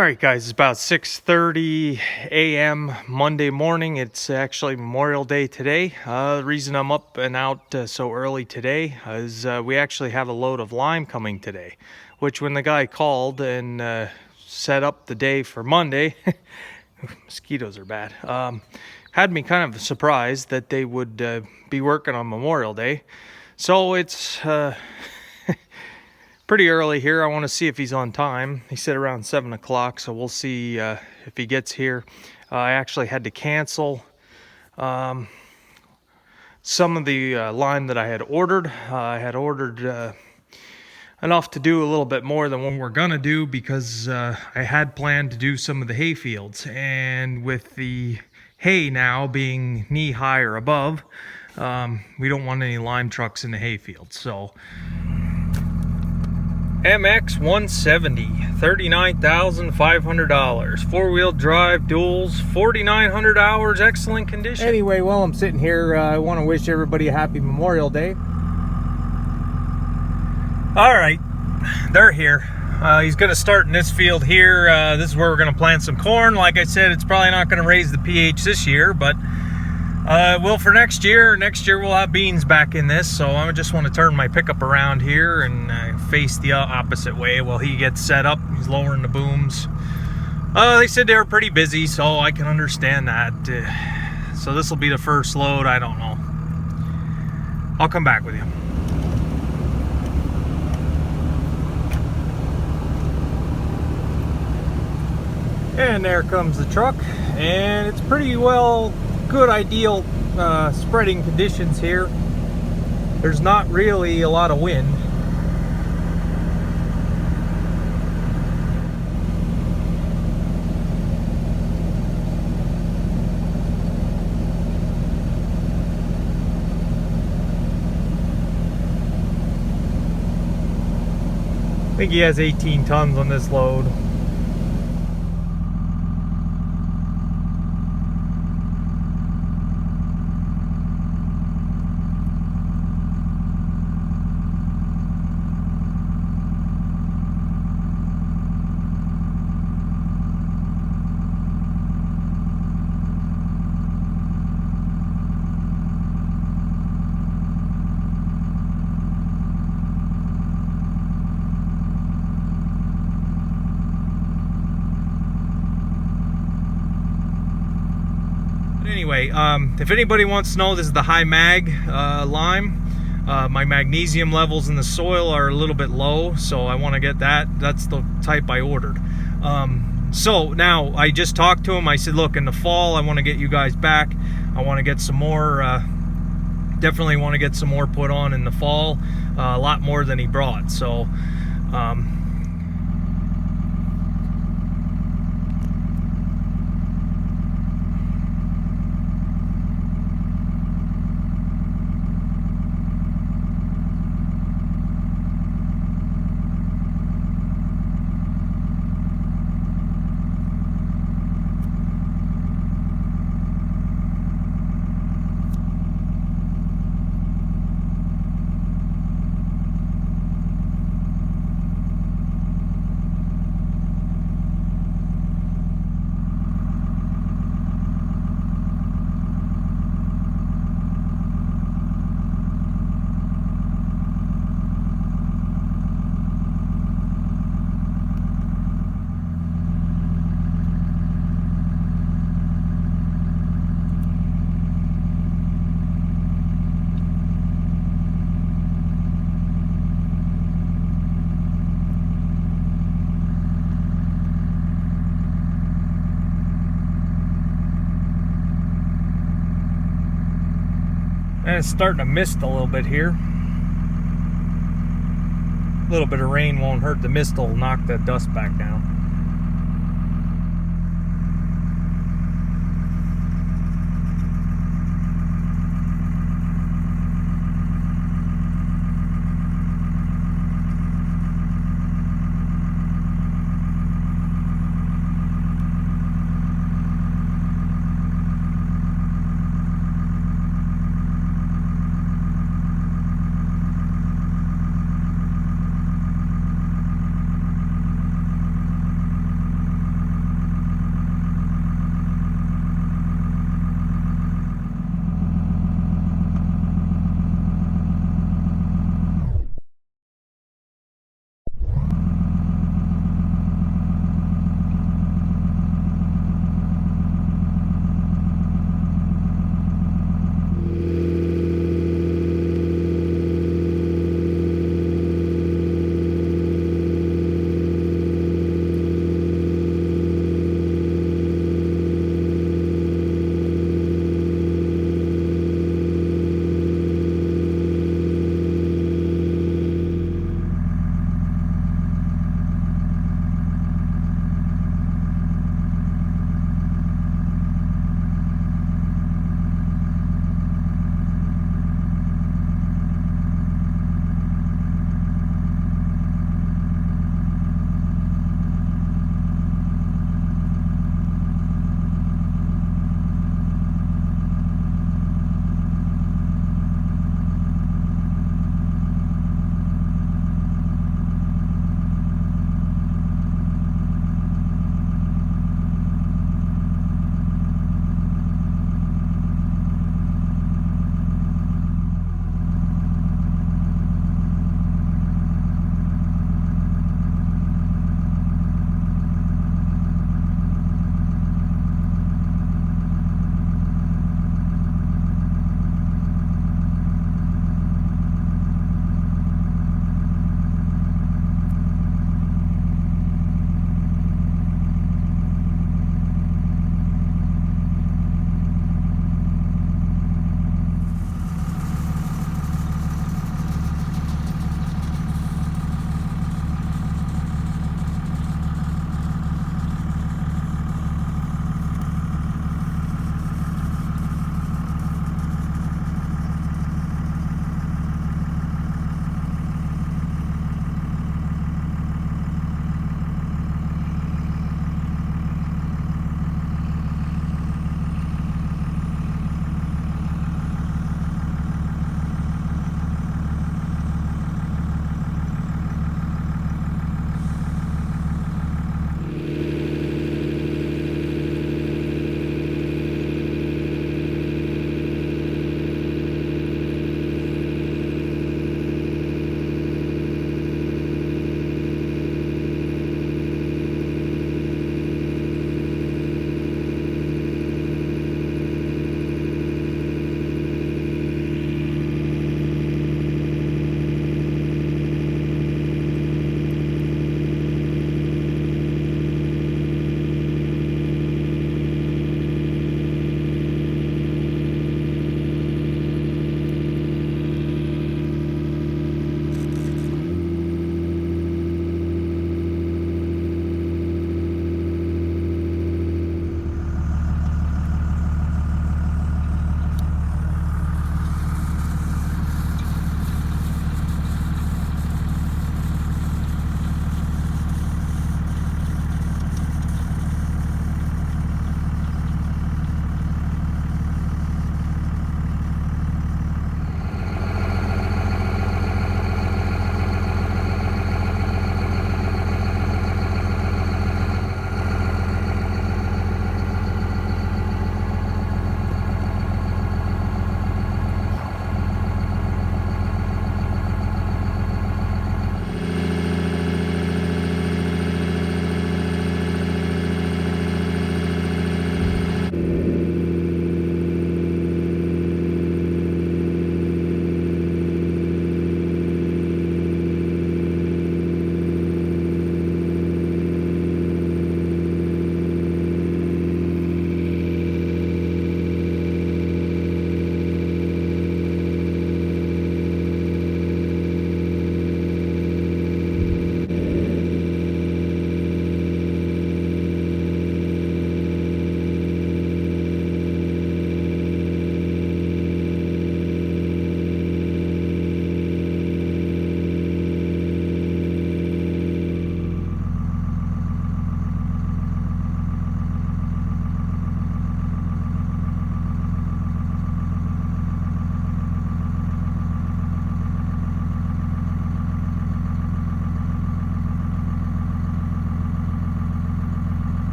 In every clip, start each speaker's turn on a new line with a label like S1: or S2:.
S1: All right, guys, it's about 6:30 a.m. Monday morning. It's actually Memorial Day today. The reason I'm up and out so early today is we actually have a load of lime coming today, which when the guy called and set up the day for Monday, mosquitoes are bad, had me kind of surprised that they would be working on Memorial Day. So it's pretty early here. I want to see if he's on time. He said around 7 o'clock, so we'll see if he gets here. I actually had to cancel some of the lime that I had ordered. I had ordered enough to do a little bit more than what we're gonna do because I had planned to do some of the hay fields, and with the hay now being knee high or above, we don't want any lime trucks in the hay field. So MX 170, $39,500, four-wheel drive duals, 4,900 hours, excellent condition.
S2: Anyway, while I'm sitting here, I want to wish everybody a happy Memorial Day.
S1: All right, they're here. He's going to start in this field here. This is where we're going to plant some corn. Like I said, it's probably not going to raise the pH this year, but will for next year. Next year we'll have beans back in this, so I just want to turn my pickup around here and face the opposite way while he gets set up. He's lowering the booms. They said they were pretty busy, so I can understand that. So this will be the first load. I don't know. I'll come back with you.
S2: And there comes the truck, and it's pretty well good ideal spreading conditions here. There's not really a lot of wind. I think he has 18 tons on this load.
S1: Anyway, if anybody wants to know, this is the high mag lime. My magnesium levels in the soil are a little bit low, so I want to get that. That's the type I ordered. So now I just talked to him. I said, look, in the fall I want to get you guys back. I want to get some more, definitely want to get some more put on in the fall, a lot more than he brought. So
S2: And it's starting to mist a little bit here. A little bit of rain won't hurt. The mist will knock that dust back down.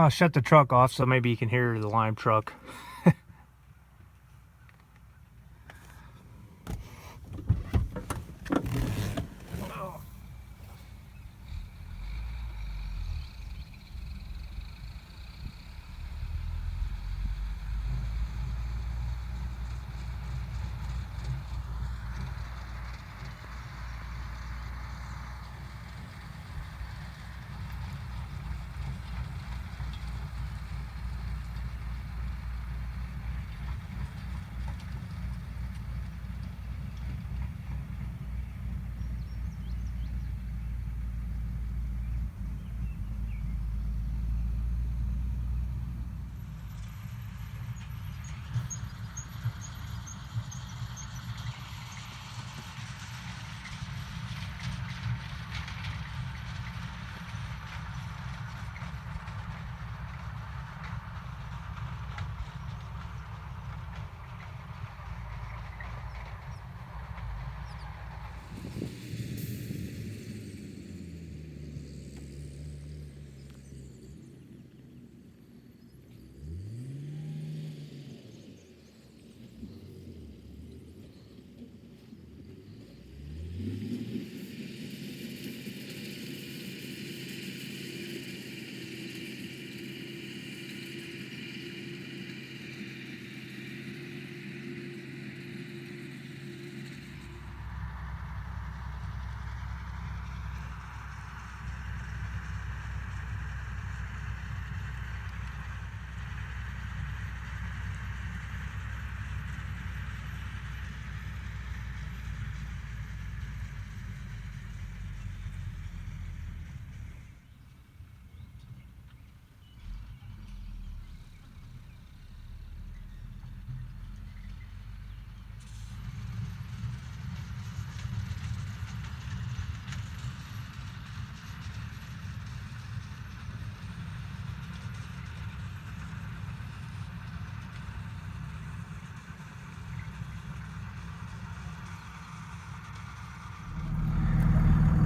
S1: I'll shut the truck off so maybe you can hear the lime truck.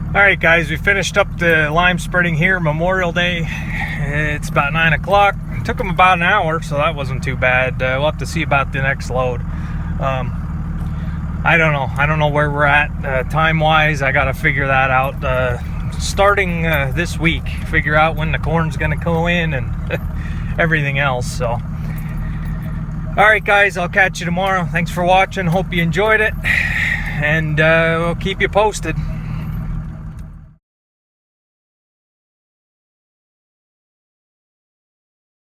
S1: Alright guys, we finished up the lime spreading here Memorial Day. It's about 9 o'clock. It took them about an hour, so that wasn't too bad. We'll have to see about the next load. I don't know where we're at time-wise. I got to figure that out. Starting this week, figure out when the corn's going to go in and everything else. So, alright guys, I'll catch you tomorrow. Thanks for watching. Hope you enjoyed it. And we'll keep you posted.